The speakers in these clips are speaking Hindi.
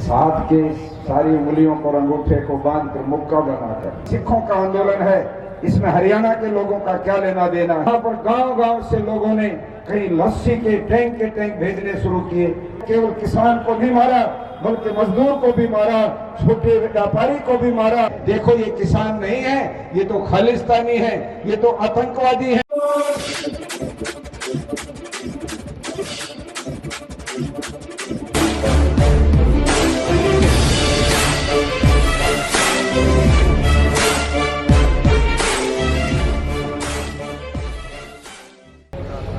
हाथ के सारी उंगलियों पर अंगूठे को बांधकर मुक्का बनाकर सिखों का आंदोलन है। इसमें हरियाणा के लोगों का क्या लेना देना। यहाँ पर गांव-गांव से लोगों ने कहीं लस्सी के टैंक भेजने शुरू किए। केवल किसान को नहीं मारा बल्कि मजदूर को भी मारा, छोटे व्यापारी को भी मारा। देखो ये किसान नहीं है, ये तो खालिस्तानी है, ये तो आतंकवादी है।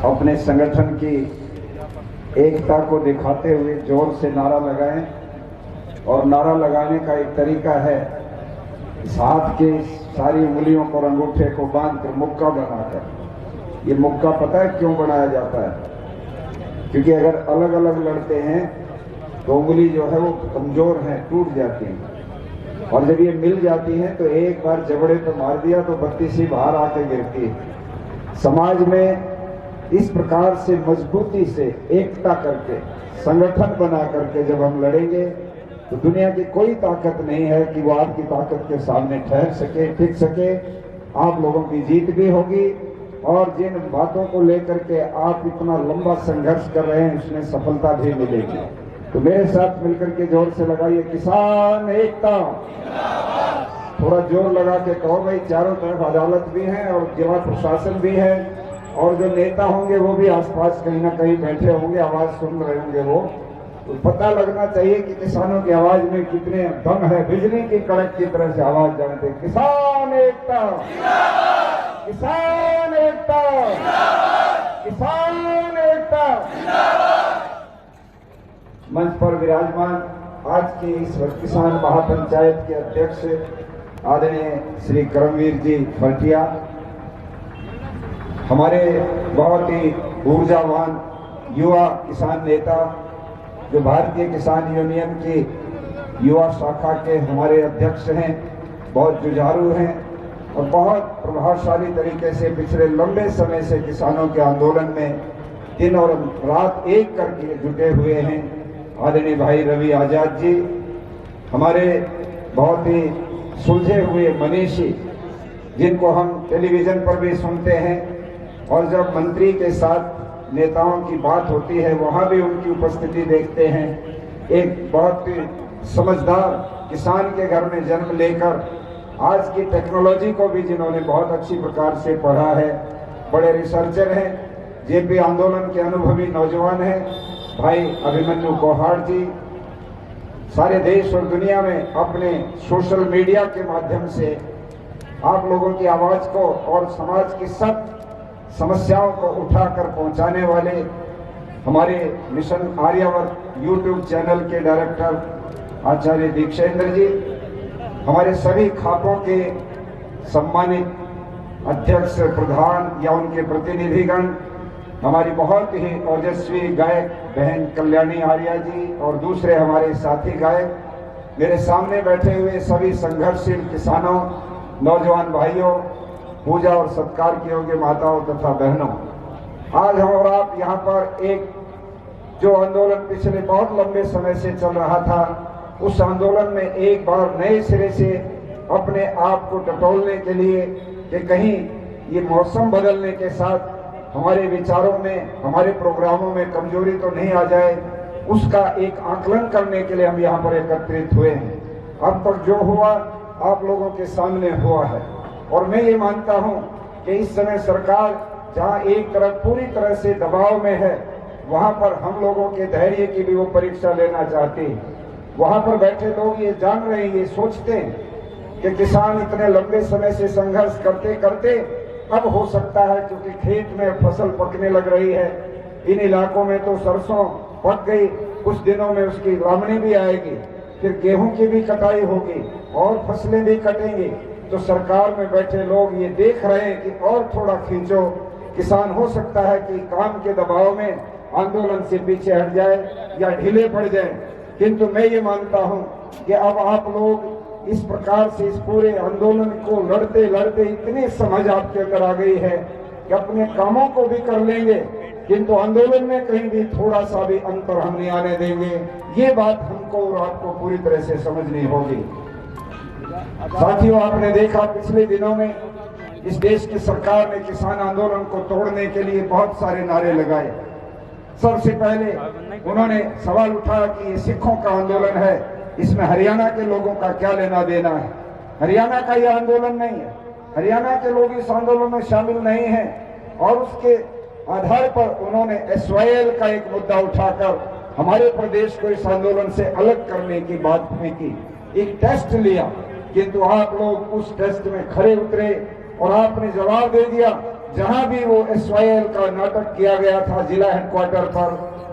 अपने संगठन की एकता को दिखाते हुए जोर से नारा लगाएं। और नारा लगाने का एक तरीका है हाथ के सारी उंगलियों पर अंगूठे को बांधकर मुक्का बनाकर। ये मुक्का पता है क्यों बनाया जाता है? क्योंकि अगर अलग अलग लड़ते हैं तो उंगली जो है वो कमजोर है, टूट जाती है। और जब ये मिल जाती है तो एक बार जबड़े पर मार दिया तो बत्तीसी बाहर आके गिरती है। समाज में इस प्रकार से मजबूती से एकता करके संगठन बना करके जब हम लड़ेंगे तो दुनिया की कोई ताकत नहीं है कि वो आपकी ताकत के सामने ठहर सके, टिक सके। आप लोगों की जीत भी होगी और जिन बातों को लेकर के आप इतना लंबा संघर्ष कर रहे हैं उसमें सफलता भी मिलेगी। तो मेरे साथ मिलकर के जोर से लगाइए, किसान एकता। थोड़ा जोर लगा के कहो भाई। चारों तरफ अदालत भी है और जिला प्रशासन भी है और जो नेता होंगे वो भी आसपास कहीं ना कहीं बैठे होंगे, आवाज सुन रहे होंगे। वो तो पता लगना चाहिए कि किसानों की आवाज में कितने दम है। बिजली की कड़क की तरह से आवाज जानते। किसान एकता, किसान एकता, किसान एकता। मंच पर विराजमान आज की इस किसान महापंचायत के अध्यक्ष आदरणीय श्री करमवीर जी फर्टिया, हमारे बहुत ही ऊर्जावान युवा किसान नेता जो भारतीय किसान यूनियन की युवा शाखा के हमारे अध्यक्ष हैं, बहुत जुझारू हैं और बहुत प्रभावशाली तरीके से पिछले लंबे समय से किसानों के आंदोलन में दिन और रात एक करके जुटे हुए हैं। आदरणीय भाई रवि आजाद जी, हमारे बहुत ही सुलझे हुए मनीषी जिनको हम टेलीविजन पर भी सुनते हैं और जब मंत्री के साथ नेताओं की बात होती है वहां भी उनकी उपस्थिति देखते हैं। एक बहुत समझदार किसान के घर में जन्म लेकर आज की टेक्नोलॉजी को भी जिन्होंने बहुत अच्छी प्रकार से पढ़ा है, बड़े रिसर्चर हैं, जेपी आंदोलन के अनुभवी नौजवान हैं भाई अभिमन्यु कोहाड़ जी, सारे देश और दुनिया में अपने सोशल मीडिया के माध्यम से आप लोगों की आवाज को और समाज की सब समस्याओं को उठाकर पहुंचाने वाले हमारे मिशन आर्यावर्त यूट्यूब चैनल के डायरेक्टर आचार्य दीक्षेंद्र जी, हमारे सभी खापों के सम्मानित अध्यक्ष, प्रधान या उनके प्रतिनिधिगण, हमारी बहुत ही ओजस्वी गायक बहन कल्याणी आर्या जी और दूसरे हमारे साथी गायक, मेरे सामने बैठे हुए सभी संघर्षशील किसानों, नौजवान भाइयों, पूजा और सत्कार की योग्य माताओं तथा बहनों, आज हम और आप यहाँ पर एक जो आंदोलन पिछले बहुत लंबे समय से चल रहा था, उस आंदोलन में एक बार नए सिरे से अपने आप को टटोलने के लिए कि कहीं ये मौसम बदलने के साथ हमारे विचारों में, हमारे प्रोग्रामों में कमजोरी तो नहीं आ जाए, उसका एक आकलन करने के लिए हम यहाँ पर एकत्रित हुए हैं। अब तक जो हुआ आप लोगों के सामने हुआ है और मैं ये मानता हूं कि इस समय सरकार जहां एक तरफ पूरी तरह से दबाव में है, वहां पर हम लोगों के धैर्य की भी वो परीक्षा लेना चाहती है। वहां पर बैठे लोग ये जान रहे हैं, ये सोचते हैं कि किसान इतने लंबे समय से संघर्ष करते करते अब हो सकता है क्योंकि खेत में फसल पकने लग रही है, इन इलाकों में तो सरसों पक गई, कुछ दिनों में उसकी लावनी भी आएगी, फिर गेहूं की भी कटाई होगी और फसलें भी कटेंगी। तो सरकार में बैठे लोग ये देख रहे हैं कि और थोड़ा खींचो, किसान हो सकता है कि काम के दबाव में आंदोलन से पीछे हट जाए या ढीले पड़ जाए। किंतु मैं ये मानता हूं कि अब आप लोग इस प्रकार से इस पूरे आंदोलन को लड़ते लड़ते इतनी समझ आपके अंदर आ गई है कि अपने कामों को भी कर लेंगे, किंतु आंदोलन में कहीं भी थोड़ा सा भी अंतर हम नहीं आने देंगे। ये बात हम को और आपको पूरी तरह से समझनी होगी। साथियों, आपने देखा पिछले दिनों में इस देश की सरकार ने किसान आंदोलन को तोड़ने के लिए बहुत सारे नारे लगाए। सबसे पहले उन्होंने सवाल उठाया कि ये सिखों का आंदोलन है, इसमें हरियाणा के लोगों का क्या लेना देना है। हरियाणा का यह आंदोलन नहीं है, हरियाणा के लोग इस आंदोलन में शामिल नहीं हैं। और उसके आधार पर उन्होंने एसवाईएल का एक मुद्दा उठाकर हमारे प्रदेश को इस आंदोलन से अलग करने की बात फेंकी। एक टेस्ट लिया, किंतु आप लोग उस टेस्ट में खरे उतरे और आपने जवाब दे दिया। जहां भी वो एसवाईएल का नाटक किया गया था जिला हेडक्वार्टर पर,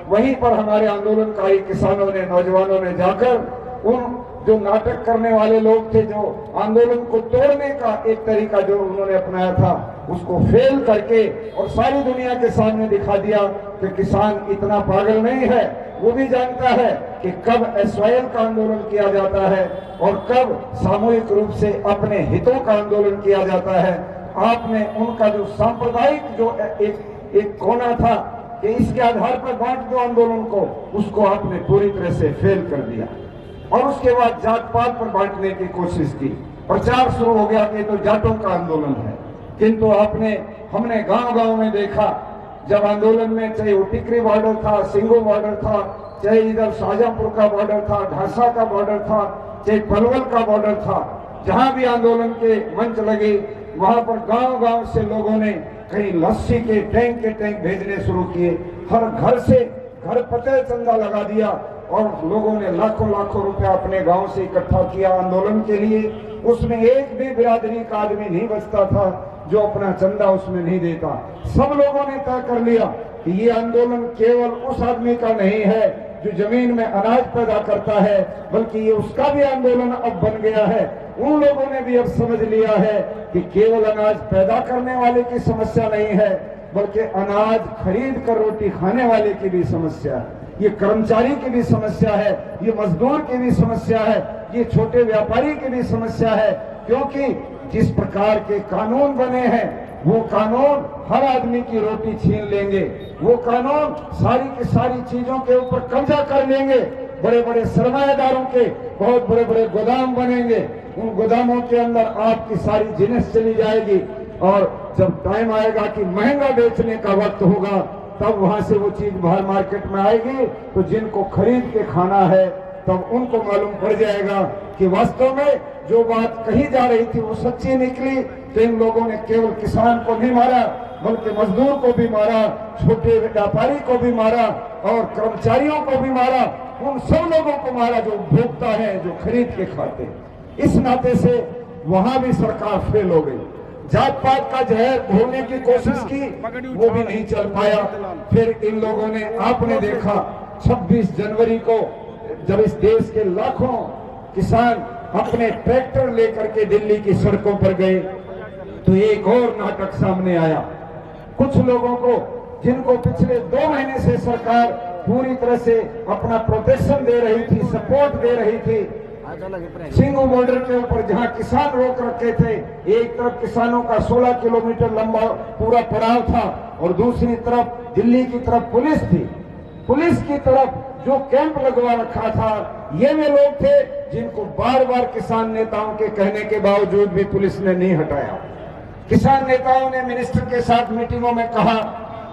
वहीं पर हमारे आंदोलनकारी किसानों ने, नौजवानों ने जाकर उन जो नाटक करने वाले लोग थे, जो आंदोलन को तोड़ने का एक तरीका जो उन्होंने अपनाया था, उसको फेल करके और सारी दुनिया के सामने दिखा दिया कि किसान इतना पागल नहीं है। वो भी जानता है कि कब एसवाईएल का आंदोलन किया जाता है और कब सामूहिक रूप से अपने हितों का आंदोलन किया जाता है। आपने उनका जो सांप्रदायिक जो एक कोना था कि इसके आधार पर बांट दो आंदोलन को, उसको आपने पूरी तरह से फेल कर दिया। और उसके बाद जात पात पर बांटने की कोशिश की। प्रचार शुरू हो गया कि तो जाटों का आंदोलन है, किंतु हमने गांव-गांव में देखा जब आंदोलन में, चाहे वो टिकरी बॉर्डर था, सिंगो बॉर्डर था, चाहे इधर शाहजहांपुर का बॉर्डर था, ढांसा का बॉर्डर था, चाहे पलवल का बॉर्डर था, जहां भी आंदोलन के मंच लगे वहां पर गांव-गांव से लोगों ने कहीं लस्सी के टैंक भेजने शुरू किए। हर घर से घर पते चंदा लगा दिया और लोगों ने लाखों लाखों रुपया अपने गांव से इकट्ठा किया आंदोलन के लिए। उसमें एक भी बिरादरी का आदमी नहीं बचता था जो अपना चंदा उसमें नहीं देता। सब लोगों ने तय कर लिया कि ये आंदोलन केवल उस आदमी का नहीं है जो जमीन में अनाज पैदा करता है, बल्कि ये उसका भी आंदोलन अब बन गया है। उन लोगों ने भी अब समझ लिया है कि केवल अनाज पैदा करने वाले की समस्या नहीं है, बल्कि अनाज खरीद कर रोटी खाने वाले की भी समस्या है, ये कर्मचारी की भी समस्या है, ये मजदूर की भी समस्या है, ये छोटे व्यापारी की भी समस्या है। क्योंकि जिस प्रकार के कानून बने हैं वो कानून हर आदमी की रोटी छीन लेंगे, वो कानून सारी की सारी चीजों के ऊपर कब्जा कर लेंगे। बड़े बड़े सरमाएदारों के बहुत बड़े बड़े गोदाम बनेंगे, उन गोदामों के अंदर आपकी सारी जिनिस चली जाएगी और जब टाइम आएगा कि महंगा बेचने का वक्त होगा तब वहां से वो चीज बाहर मार्केट में आएगी, तो जिनको खरीद के खाना है तब उनको मालूम पड़ जाएगा कि वास्तव में जो बात कही जा रही थी वो सच्ची निकली। तो इन लोगों ने केवल किसान को नहीं मारा बल्कि मजदूर को भी मारा, छोटे व्यापारी को भी मारा और कर्मचारियों को भी मारा। उन सब लोगों को मारा जो भोगता है, जो खरीद के खाते हैं। इस नाते से वहां भी सरकार फेल हो गई। जात पात का जहर घोलने की कोशिश की, वो भी नहीं चल पाया। फिर इन लोगों ने, आपने देखा 26 जनवरी को जब इस देश के लाखों किसान अपने ट्रैक्टर लेकर के दिल्ली की सड़कों पर गए तो एक और नाटक सामने आया। कुछ लोगों को, जिनको पिछले 2 महीने से सरकार पूरी तरह से अपना प्रोटेक्शन दे रही थी, सपोर्ट दे रही थी, सिंगो बॉर्डर के ऊपर जहां किसान रोक रखे थे, एक तरफ किसानों का 16 किलोमीटर लंबा पूरा पड़ाव था और दूसरी तरफ दिल्ली की तरफ पुलिस थी। पुलिस की तरफ जो कैंप लगवा रखा था, ये वे लोग थे जिनको बार बार किसान नेताओं के कहने के बावजूद भी पुलिस ने नहीं हटाया। किसान नेताओं ने मिनिस्टर के साथ मीटिंगों में कहा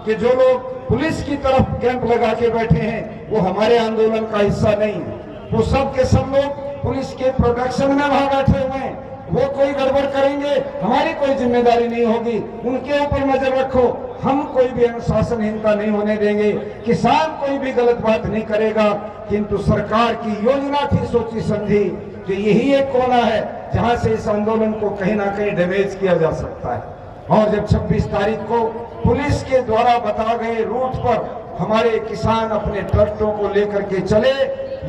कि जो लोग पुलिस की तरफ कैंप लगा के बैठे हैं वो हमारे आंदोलन का हिस्सा नहीं है। वो सब के सब लोग पुलिस के प्रोटेक्शन में वहां बैठे हुए हैं, वो कोई गड़बड़ करेंगे हमारी कोई जिम्मेदारी नहीं होगी, उनके ऊपर नजर रखो, हम कोई भी अनुशासनहीनता नहीं होने देंगे, किसान कोई भी गलत बात नहीं करेगा। किंतु सरकार की योजना थी सोची समझी कि यही एक कोना है जहां से इस आंदोलन को कहीं ना कहीं डैमेज किया जा सकता है। और जब 26 तारीख को पुलिस के द्वारा बता गए रूट पर हमारे किसान अपने ट्रैक्टरों को लेकर के चले,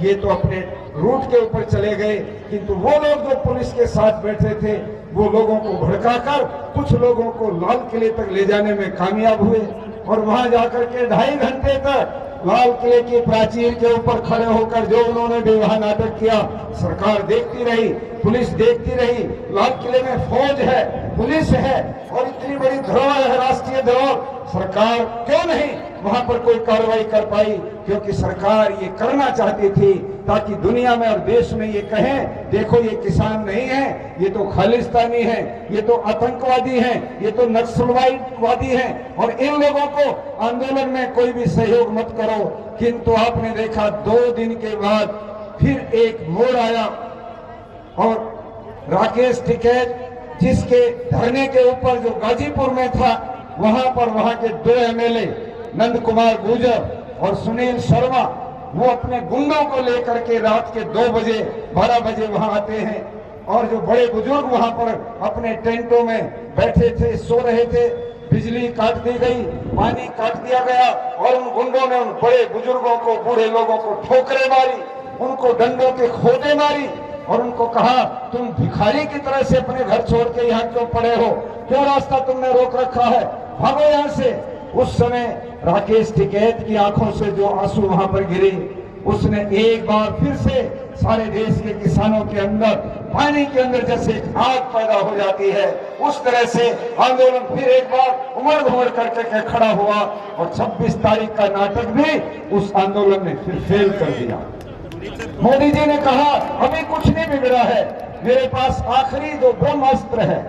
ये तो अपने रूट के ऊपर चले गए, किंतु वो लोग जो पुलिस के साथ बैठे थे वो लोगों को भड़काकर कुछ लोगों को लाल किले तक ले जाने में कामयाब हुए और वहां जाकर के 2.5 घंटे तक लाल किले की प्राचीर के ऊपर खड़े होकर जो उन्होंने भी वहां नाटक किया, सरकार देखती रही, पुलिस देखती रही। लाल किले में फौज है, पुलिस है और इतनी बड़ी धरोहर है, राष्ट्रीय धरोहर, सरकार क्यों नहीं वहां पर कोई कार्रवाई कर पाई। क्योंकि सरकार ये करना चाहती थी ताकि दुनिया में और देश में ये कहें देखो ये किसान नहीं है, ये तो खालिस्तानी है, ये तो आतंकवादी हैं, ये तो नक्सलवादी हैं और इन लोगों को आंदोलन में कोई भी सहयोग मत करो। किंतु आपने देखा 2 दिन के बाद फिर एक मोड़ आया और राकेश टिकैत जिसके धरने के ऊपर जो गाजीपुर में था वहां पर वहां के 2 एमएलए नंद कुमार गुर्जर और सुनील शर्मा वो अपने गुंडों को लेकर के रात के 2 बजे 12 बजे वहां आते हैं और जो बड़े बुजुर्ग वहां पर अपने टेंटों में बैठे थे, सो रहे थे, बिजली काट दी गई, पानी काट दिया गया और उन गुंडों ने उन बड़े बुजुर्गों को, बूढ़े लोगों को ठोकरें मारी, उनको डंडों के खोदे मारी और उनको कहा तुम भिखारी की तरह से अपने घर छोड़ के यहाँ क्यों पड़े हो, क्यों रास्ता तुमने रोक रखा है, भागो यहाँ से। उस समय राकेश टिकैत की आंखों से जो आंसू वहां पर गिरे, उसने एक बार फिर से सारे देश के किसानों के अंदर पानी के अंदर जैसे आग पैदा हो जाती है उस तरह से आंदोलन फिर एक बार उमड़ घुमड़ करके खड़ा हुआ और 26 तारीख का नाटक भी उस आंदोलन ने फिर फेल कर दिया। मोदी जी ने कहा अभी कुछ नहीं बिगड़ा है, मेरे पास आखिरी 2 ब्रह्मास्त्र है,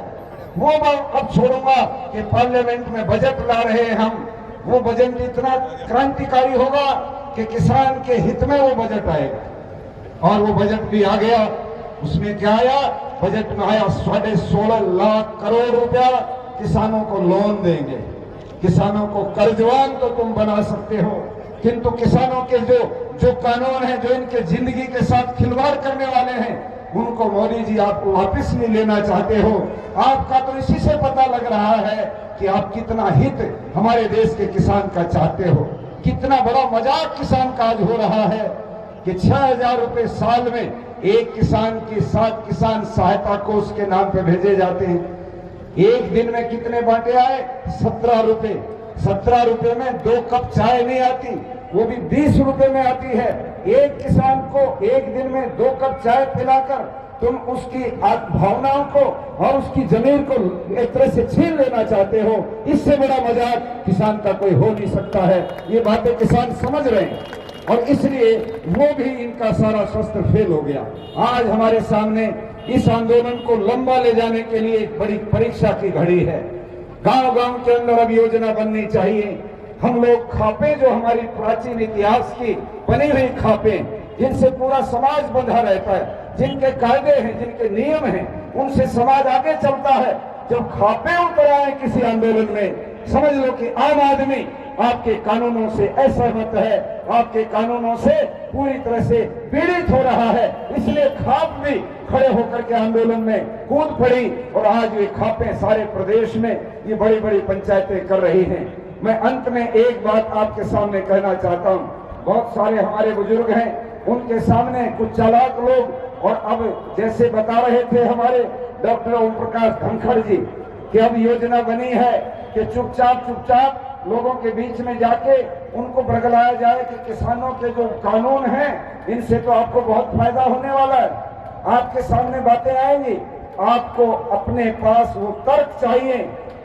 वो अब छोड़ूंगा कि पार्लियामेंट में बजट ला रहे हैं हम, वो बजट इतना क्रांतिकारी होगा कि किसान के हित में वो बजट आएगा। और वो बजट भी आ गया। उसमें क्या आया? बजट में आया 16.5 लाख करोड़ रुपया किसानों को लोन देंगे, किसानों को कर्जवान तो तुम बना सकते हो, किंतु किसानों के जो कानून है, जो इनके जिंदगी के साथ खिलवाड़ करने वाले हैं, उनको मोदी जी आपको वापस नहीं लेना चाहते हो। आपका तो इसी से पता लग रहा है कि आप कितना हित हमारे देश के किसान का चाहते हो। कितना बड़ा मजाक किसान का आज हो रहा है कि 6,000 रुपए साल में एक किसान की 7 किसान सहायता कोष के नाम पे भेजे जाते हैं। एक दिन में कितने बांटे आए? 17 रुपए। 17 रुपए में 2 कप चाय नहीं आती, वो भी 20 रुपए में आती है। एक किसान को एक दिन में 2 कप चाय पिलाकर तुम उसकी भावनाओं को और उसकी जमीन को एक तरह से छीन लेना चाहते हो। इससे बड़ा मजाक किसान का कोई हो नहीं सकता है। ये बातें किसान समझ रहे हैं और इसलिए वो भी इनका सारा शस्त्र फेल हो गया। आज हमारे सामने इस आंदोलन को लंबा ले जाने के लिए एक बड़ी परीक्षा की घड़ी है। गांव-गांव के अंदर अब योजना बननी चाहिए। हम लोग खापे, जो हमारी प्राचीन इतिहास की बनी हुई खापे, जिनसे पूरा समाज बंधा रहता है, जिनके कायदे हैं, जिनके नियम हैं, उनसे समाज आगे चलता है। जब खापे उतर आए किसी आंदोलन में, समझ लो कि आम आदमी आपके कानूनों से असहमत है, आपके कानूनों से पूरी तरह से पीड़ित हो रहा है। इसलिए खाप भी खड़े होकर के आंदोलन में कूद पड़ी और आज ये खापें सारे प्रदेश में ये बड़ी बड़ी पंचायतें कर रही हैं। मैं अंत में एक बात आपके सामने कहना चाहता हूँ। बहुत सारे हमारे बुजुर्ग हैं, उनके सामने कुछ चालाक लोग, और अब जैसे बता रहे थे हमारे डॉक्टर ओम प्रकाश धनखड़ जी कि अब योजना बनी है कि चुपचाप लोगों के बीच में जाके उनको बरगलाया जाए कि किसानों के जो कानून हैं इनसे तो आपको बहुत फायदा होने वाला है। आपके सामने बातें आएंगी, आपको अपने पास वो तर्क चाहिए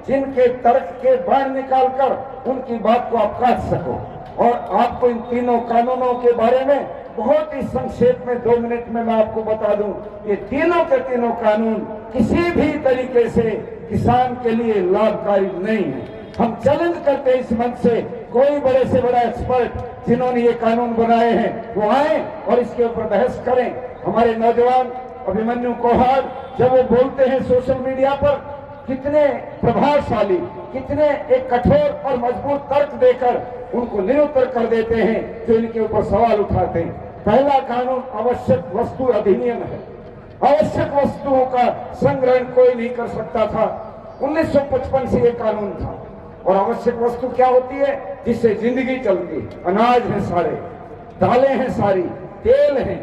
जिनके तर्क के बाण निकालकर उनकी बात को आप काट सको। और आपको इन तीनों कानूनों के बारे में बहुत ही संक्षेप में 2 मिनट में मैं आपको बता दूं, ये तीनों के तीनों कानून किसी भी तरीके से किसान के लिए लाभकारी नहीं है। हम चैलेंज करते हैं इस मंच से, कोई बड़े से बड़ा एक्सपर्ट जिन्होंने ये कानून बनाए हैं वो आए और इसके ऊपर बहस करें। हमारे नौजवान अभिमन्यु कोहाड़ जब वो बोलते हैं सोशल मीडिया पर, कितने प्रभावशाली, कितने एक कठोर और मजबूत तर्क देकर उनको निरुत्तर कर देते हैं जो इनके ऊपर सवाल उठाते हैं। पहला कानून आवश्यक वस्तु अधिनियम है। आवश्यक वस्तुओं का संग्रहण कोई नहीं कर सकता था। 1955 से ये कानून था। और आवश्यक वस्तु क्या होती है? जिससे जिंदगी चलती है। अनाज है सारे, दालें हैं सारी, तेल है,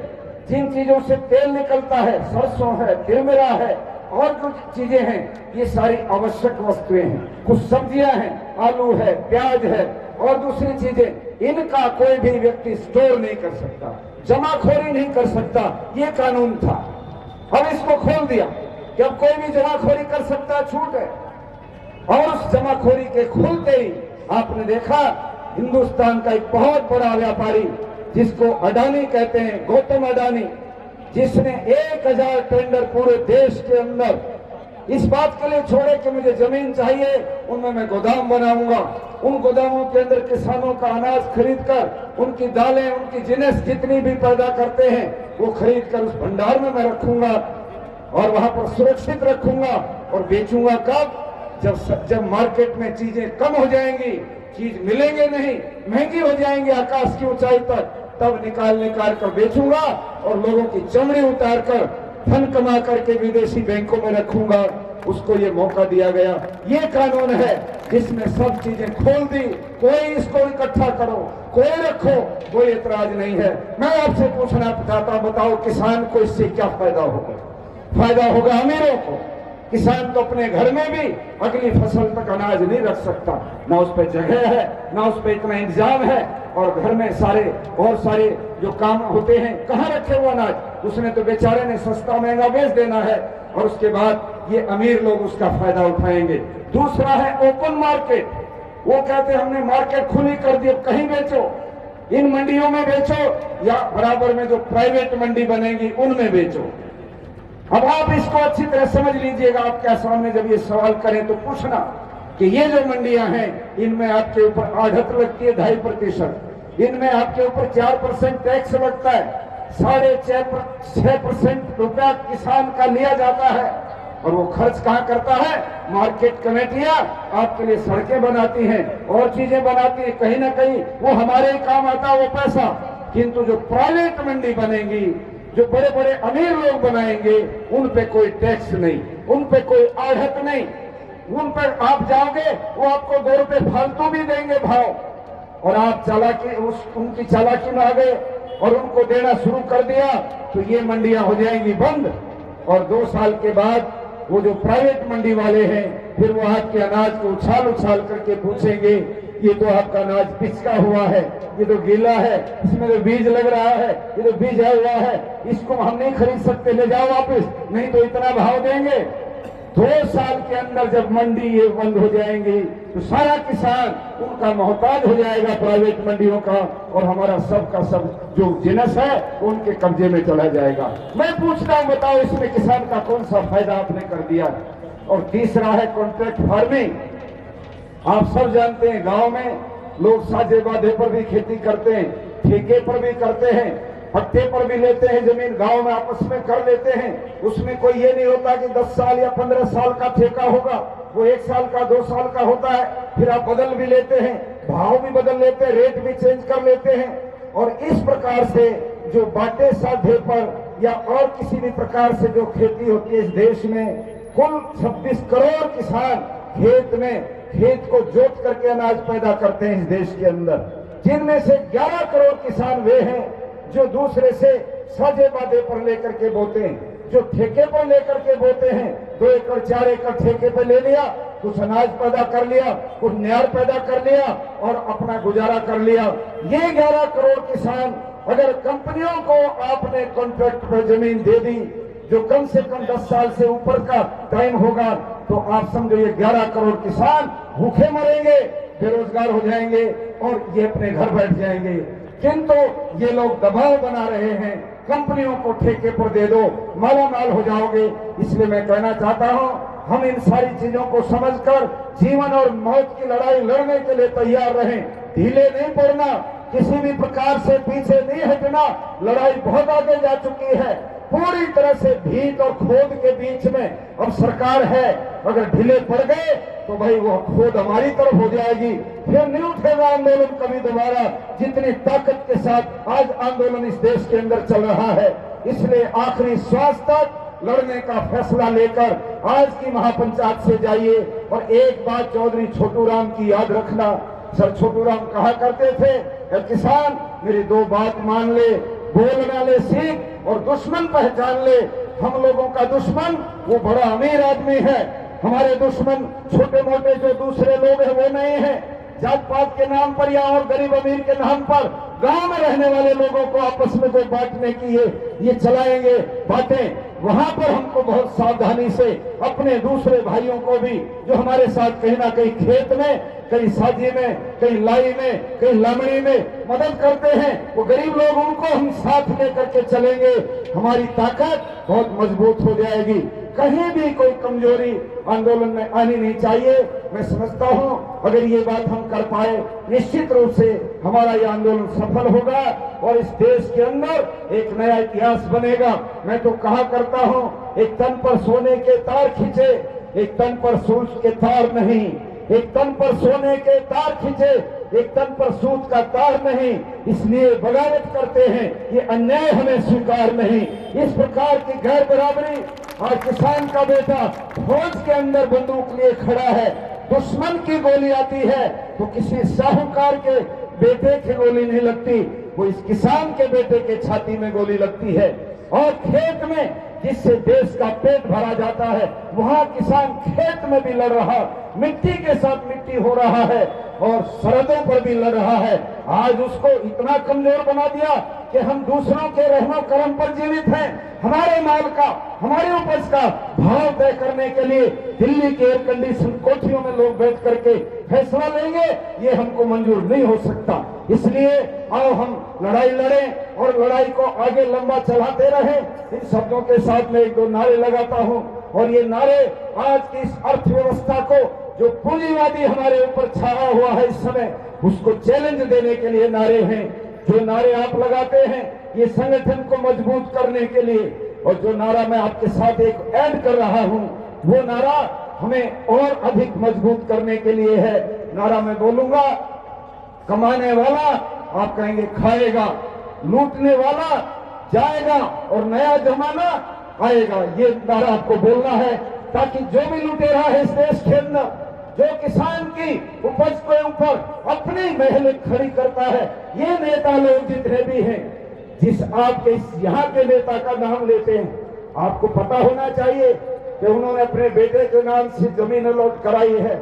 जिन चीजों से तेल निकलता है, सरसों है, तिलमिरा है और जो चीजें हैं, ये सारी आवश्यक वस्तुएं हैं। कुछ सब्जियां हैं, आलू है, प्याज है और दूसरी चीजें, इनका कोई भी व्यक्ति स्टोर नहीं कर सकता, जमाखोरी नहीं कर सकता। ये कानून था। अब इसको खोल दिया कि अब कोई भी जमाखोरी कर सकता, छूट है। और उस जमाखोरी के खुलते ही आपने देखा हिंदुस्तान का एक बहुत बड़ा व्यापारी जिसको अडानी कहते हैं, गौतम अडानी, जिसने 1000 टेंडर पूरे देश के अंदर इस बात के लिए छोड़े कि मुझे जमीन चाहिए, उनमें मैं गोदाम बनाऊंगा, उन गोदामों के अंदर किसानों का अनाज खरीद कर उनकी दालें, उनकी जिन्स जितनी भी पैदा करते हैं वो खरीद कर उस भंडार में मैं रखूंगा और वहां पर सुरक्षित रखूंगा और बेचूंगा कब? जब मार्केट में चीजें कम हो जाएंगी, चीज मिलेंगे नहीं, महंगी हो जाएंगी आकाश की ऊंचाई तक, तब निकाल कर बेचूंगा और लोगों की चमड़ी उतार कर धन कमा करके विदेशी बैंकों में रखूंगा। उसको ये मौका दिया गया। ये कानून है जिसमें सब चीजें खोल दी, कोई इसको इकट्ठा करो, कोई रखो, कोई एतराज नहीं है। मैं आपसे पूछना चाहता हूं, बताओ किसान को इससे क्या फायदा होगा? फायदा होगा अमीरों को। किसान तो अपने घर में भी अगली फसल तक अनाज नहीं रख सकता, ना उस पर जगह है, ना उस पर इतना इंतजाम है, और घर में सारे जो काम होते हैं कहाँ रखे हुआ अनाज? उसने तो बेचारे ने सस्ता महंगा बेच देना है और उसके बाद ये अमीर लोग उसका फायदा उठाएंगे। दूसरा है ओपन मार्केट। वो कहते हैं हमने मार्केट खुली कर दी, कहीं बेचो, इन मंडियों में बेचो या बराबर में जो प्राइवेट मंडी बनेगी उनमें बेचो। अब आप इसको अच्छी तरह समझ लीजिएगा। आपके सामने जब ये सवाल करें तो पूछना कि ये जो मंडियां हैं इनमें आपके ऊपर आढ़त लगती है 2.5%, इनमें आपके ऊपर 4% टैक्स लगता है, 6.5% रुपया किसान का लिया जाता है, और वो खर्च कहाँ करता है? मार्केट कमेटियां आपके लिए सड़कें बनाती हैं और चीजें बनाती हैं, कहीं ना कहीं वो हमारे ही काम आता है वो पैसा। किंतु जो प्राइवेट मंडी बनेगी, जो बड़े बड़े अमीर लोग बनाएंगे, उन पे कोई टैक्स नहीं, उन पे कोई आढ़त नहीं, उन पर आप जाओगे वो आपको 2 रुपए फालतू भी देंगे भाव, और आप उनकी चालाकी में आ गए और उनको देना शुरू कर दिया तो ये मंडियां हो जाएंगी बंद। और 2 साल के बाद वो जो प्राइवेट मंडी वाले हैं फिर वो आपके अनाज को उछाल करके पूछेंगे, ये तो आपका अनाज पिचका हुआ है, ये तो गीला है, इसमें तो बीज लग रहा है, ये तो बीज आया हुआ है, इसको हम नहीं खरीद सकते, ले जाओ वापस, नहीं तो इतना भाव देंगे। 2 साल के अंदर जब मंडी ये बंद हो जाएंगी तो सारा किसान उनका मोहताज हो जाएगा प्राइवेट मंडियों का, और हमारा सब का सब जो जिनस है वो उनके कब्जे में चला जाएगा। मैं पूछता हूं, बताओ इसमें किसान का कौन सा फायदा आपने कर दिया? और तीसरा है कॉन्ट्रैक्ट फार्मिंग। आप सब जानते हैं गांव में लोग साझे बाधे पर भी खेती करते हैं, ठेके पर भी करते हैं, पट्टे पर भी लेते हैं जमीन, गांव में आपस में कर लेते हैं। उसमें कोई ये नहीं होता कि 10 साल या 15 साल का ठेका होगा, वो 1 साल का 2 साल का होता है। फिर आप बदल भी लेते हैं, भाव भी बदल लेते हैं, रेट भी चेंज कर लेते हैं। और इस प्रकार से जो बाटे साधे पर या और किसी भी प्रकार से जो खेती होती है इस देश में, कुल 26 करोड़ किसान खेत को जोत करके अनाज पैदा करते हैं इस देश के अंदर, जिनमें से 11 करोड़ किसान वे हैं जो दूसरे से साझे बाधे पर लेकर के बोते हैं, जो ठेके पर लेकर के बोते हैं। 2 एकड़ 4 एकड़ ठेके पर ले लिया, कुछ अनाज पैदा कर लिया, कुछ न्यार पैदा कर लिया और अपना गुजारा कर लिया। ये 11 करोड़ किसान, अगर कंपनियों को आपने कॉन्ट्रैक्ट पर जमीन दे दी जो कम से कम 10 साल से ऊपर का टाइम होगा, तो आप समझो ये 11 करोड़ किसान भूखे मरेंगे, बेरोजगार हो जाएंगे और ये अपने घर बैठ जाएंगे। किंतु ये लोग दबाव बना रहे हैं, कंपनियों को ठेके पर दे दो, मालामाल हो जाओगे। इसलिए मैं कहना चाहता हूं, हम इन सारी चीजों को समझकर जीवन और मौत की लड़ाई लड़ने के लिए तैयार रहें, ढीले नहीं पड़ना, किसी भी प्रकार से पीछे नहीं हटना। लड़ाई बहुत आगे जा चुकी है, पूरी तरह से भीत और खोद के बीच में अब सरकार है। अगर ढीले पड़ गए तो भाई वो खोद हमारी तरफ हो जाएगी, फिर नहीं उठेगा आंदोलन कभी दोबारा, जितनी ताकत के साथ आज आंदोलन इस देश के अंदर चल रहा है। इसलिए आखिरी श्वास तक लड़ने का फैसला लेकर आज की महापंचायत से जाइए। और एक बात चौधरी छोटू राम की याद रखना, सर छोटू राम कहा करते थे, किसान मेरी 2 बात मान ले, बोलना ले सीख और दुश्मन पहचान ले। हम लोगों का दुश्मन वो बड़ा अमीर आदमी है, हमारे दुश्मन छोटे मोटे जो दूसरे लोग हैं वो नहीं है। जात पात के नाम पर या और गरीब अमीर के नाम पर गांव में रहने वाले लोगों को आपस में जो बांटने की ये चलाएंगे बातें, वहां पर हमको बहुत सावधानी से अपने दूसरे भाइयों को भी जो हमारे साथ कहीं ना कहीं खेत में, कहीं साजी में, कहीं लाई में, कहीं लामड़ी में मदद करते हैं, वो गरीब लोग, उनको हम साथ लेकर के चलेंगे। हमारी ताकत बहुत मजबूत हो जाएगी। कहीं भी कोई कमजोरी आंदोलन में आनी नहीं चाहिए। मैं समझता हूं अगर ये बात हम कर पाए, निश्चित रूप से हमारा ये आंदोलन सफल होगा और इस देश के अंदर एक नया इतिहास बनेगा। मैं तो कहा करता हूं, एक तन पर सोने के तार खींचे, एक तन पर सूत के तार नहीं। एक तन पर सोने के तार खींचे, एक तन पर सूत का तार नहीं। इसलिए बगावत करते हैं, ये अन्याय हमें स्वीकार नहीं। इस प्रकार की गैर बराबरी, आज किसान का बेटा फौज के अंदर बंदूक लिए खड़ा है, दुश्मन की गोली आती है तो किसी साहूकार के बेटे की गोली नहीं लगती, वो इस किसान के बेटे के छाती में गोली लगती है। और खेत में जिससे देश का पेट भरा जाता है, वहां किसान खेत में भी लड़ रहा, मिट्टी के साथ मिट्टी हो रहा है और सरहदों पर भी लड़ रहा है। आज उसको इतना कमजोर बना दिया कि हम दूसरों के रहमो करम पर जीवित हैं। हमारे माल का, हमारी उपज का भाव तय करने के लिए दिल्ली के एयर कंडीशन कोठियों में लोग बैठ करके फैसला लेंगे, ये हमको मंजूर नहीं हो सकता। इसलिए आओ हम लड़ाई लड़ें और लड़ाई को आगे लंबा चलाते रहें। इन शब्दों के साथ में एक दो नारे लगाता हूं और ये नारे आज की इस अर्थव्यवस्था को, जो पूंजीवादी हमारे ऊपर छाया हुआ है इस समय, उसको चैलेंज देने के लिए नारे हैं। जो नारे आप लगाते हैं ये संगठन को मजबूत करने के लिए, और जो नारा मैं आपके साथ एक ऐड कर रहा हूं वो नारा हमें और अधिक मजबूत करने के लिए है। नारा मैं बोलूंगा, कमाने वाला आप कहेंगे खाएगा, लूटने वाला जाएगा और नया जमाना आएगा। ये नारा आपको बोलना है ताकि जो भी लुटेरा है इस देश के अंदर, जो किसान की उपज के ऊपर अपनी महल खड़ी करता है, ये नेता लोग जितने भी हैं, जिस आपके यहाँ के नेता का नाम लेते हैं, आपको पता होना चाहिए कि उन्होंने अपने बेटे के नाम से जमीन अलॉट कराई है।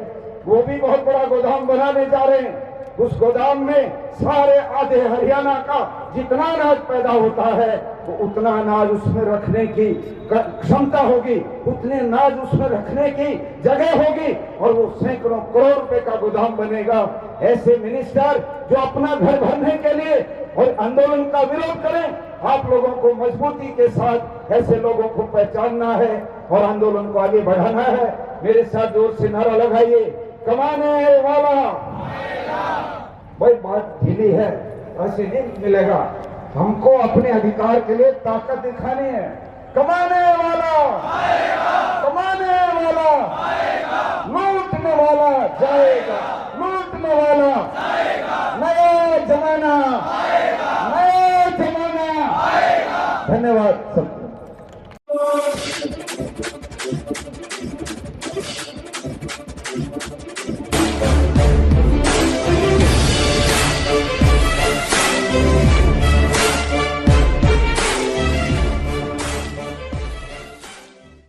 वो भी बहुत बड़ा गोदाम बनाने जा रहे हैं। उस गोदाम में सारे आधे हरियाणा का जितना अनाज पैदा होता है वो उतना अनाज उसमें रखने की क्षमता होगी, उतने अनाज उसमें रखने की जगह होगी और वो सैकड़ों करोड़ रुपए का गोदाम बनेगा। ऐसे मिनिस्टर जो अपना घर भरने के लिए और आंदोलन का विरोध करें, आप लोगों को मजबूती के साथ ऐसे लोगों को पहचानना है और आंदोलन को आगे बढ़ाना है। मेरे साथ जोर से नारा लगाइए, कमाने वाला। भाई बात ढीली है, ऐसे नहीं मिलेगा। हमको अपने अधिकार के लिए ताकत दिखानी है। कमाने वाला